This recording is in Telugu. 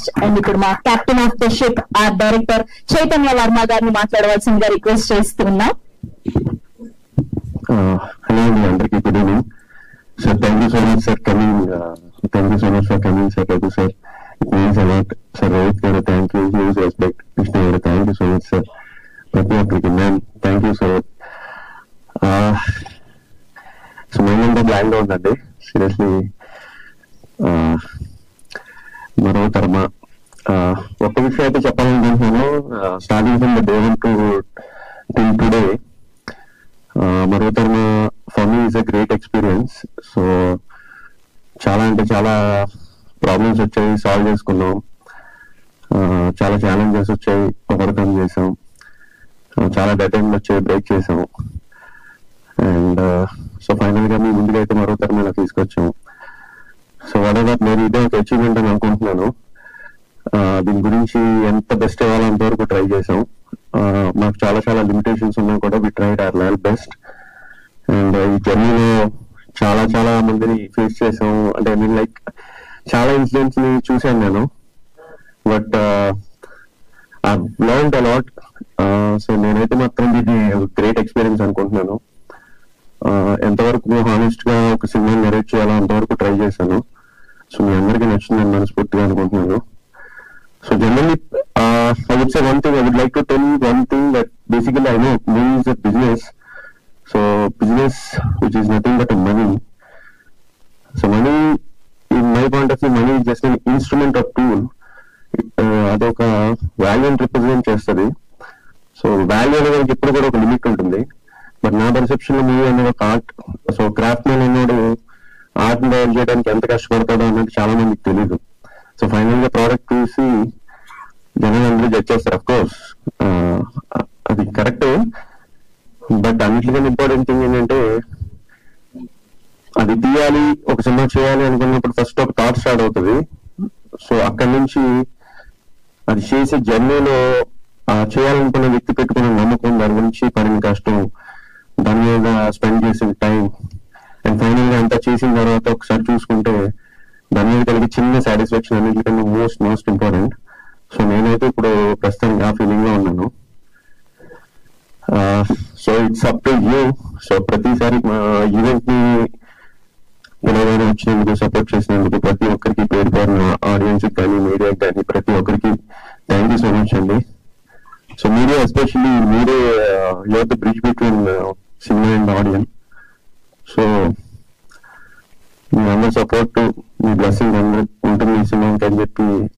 ఆర్టిస్ట్ అండ్ ఇప్పుడు మా captain of the ship art director Chaitanya Varma గారిని మాట్లాడవలసిందిగా రిక్వెస్ట్ చేస్తున్నా. హలో అండి, అందరికీ good evening. So thank you so much for coming. Thank you so much for coming sir. Raghu sir, it means a lot. Sir Rohit గారు thank you, huge respect. Krishna గారు thank you so much sir. ప్రతి ఒక్కరికి ma'am thank you sir. So mind అంతా బ్లాంక్ గా ఉందండి సీరియస్లీ. మరో తర్మ ఒక్క విషయం అయితే చెప్పాలనుకుంటున్నాను. Starting from the day 1 to till today, మరో తర్మ for me is a great experience. So చాలా అంటే చాలా ప్రాబ్లమ్స్ వచ్చాయి, సాల్వ్ చేసుకున్నాం. చాలా ఛాలెంజెస్ వచ్చాయి, ఓవర్కమ్ చేసాం. చాలా డెడ్ ఎండ్ వచ్చాయి, బ్రేక్ చేసాం. అండ్ సో ఫైనల్ గా మీ ముందుగా అయితే మరో తర్మ ఇలా తీసుకొచ్చాం. సో వాటెవర్ నేను ఇదే ఒక అచీవ్మెంట్ అని అనుకుంటున్నాను. దీని గురించి ఎంత బెస్ట్ ఇవ్వాలో అంతవరకు ట్రై చేసాం. మాకు చాలా చాలా లిమిటేషన్స్ ఉన్నా కూడా we tried our level best. And ఈ జర్నీలో చాలా చాలా మందిని ఫేస్ చేసాం. అంటే ఐ మీన్ లైక్ చాలా ఇన్సిడెంట్స్ ని చూసాను నేను, but I learned a lot. So నేనైతే మాత్రం ఇది గ్రేట్ ఎక్స్పీరియన్స్ అనుకుంటున్నాను. ఎంతవరకు హానెస్ట్ గా ఒక సినిమా నెరేట్ చేయాలో అంతవరకు ట్రై చేశాను. సో మీ అందరికీ నచ్చిందని మనస్ఫూర్తిగా అనుకుంటున్నాను. So generally I would say one thing, I would like to tell you one thing, that basically I know movie is a business. So business which is nothing but a money. So money, in my point of view, money is just an instrument or tool. అదొక వాల్యూని రిప్రజెంట్ చేస్తుంది. సో వాల్యూ అనేది ఎప్పుడు కూడా ఒక లిమిట్ ఉంటుంది. బట్ నా పర్సెప్షన్ లో మూవీ అనేది ఒక ఆర్ట్. సో క్రాఫ్ట్ మ్యాన్ అన్నాడు ఆర్ట్ డెవలప్ చేయడానికి ఎంత కష్టపడతాడో అన్నది చాలా మందికి తెలీదు. సో ఫైనల్ గా ప్రోడక్ట్ చూసి జనం అందరూ జడ్జ్ చేస్తారు. అఫ్ కోర్స్ అది కరెక్ట్. బట్ అన్నిటికన్నా ఇంపార్టెంట్ థింగ్ ఏంటంటే, అది తీయాలి, ఒక సినిమా చేయాలి అనుకున్నప్పుడు ఫస్ట్ ఒక థాట్ స్టార్ట్ అవుతుంది. సో అక్కడి నుంచి అది చేసే జర్నీలో చేయాలనుకున్న వ్యక్తి పెట్టుకున్న నమ్మకం, దాని గురించి పడిన కష్టం, దాని మీద స్పెండ్ చేసిన టైం, అండ్ ఫైనల్ గా అంతా చేసిన తర్వాత ఒకసారి చూసుకుంటే దాని మీద కలిగే చిన్న సాటిస్ఫాక్షన్ అన్నిటికన్నా మోస్ట్ ఇంపార్టెంట్. సో నేనైతే ఇప్పుడు ప్రస్తుతానికి ఆ ఫీలింగ్ లో ఉన్నాను. So it's up to you. So ప్రతిసారి ఈవెంట్ ని తెలంగాణ వచ్చినందుకు, సపోర్ట్ చేసినందుకు ప్రతి ఒక్కరికి, పేరు పేరున ఆడియన్స్ కానీ, మీడియాకి కానీ ప్రతి ఒక్కరికి థ్యాంక్ యూ సో మచ్ అండి. సో మీడియా ఎస్పెషల్లీ, మీరే you are the bridge between cinema and audiences. So మీ అందరి సపోర్ట్, మీ బ్లెస్సింగ్ అందరూ ఉంటుంది ఈ సినిమాకి అని చెప్పి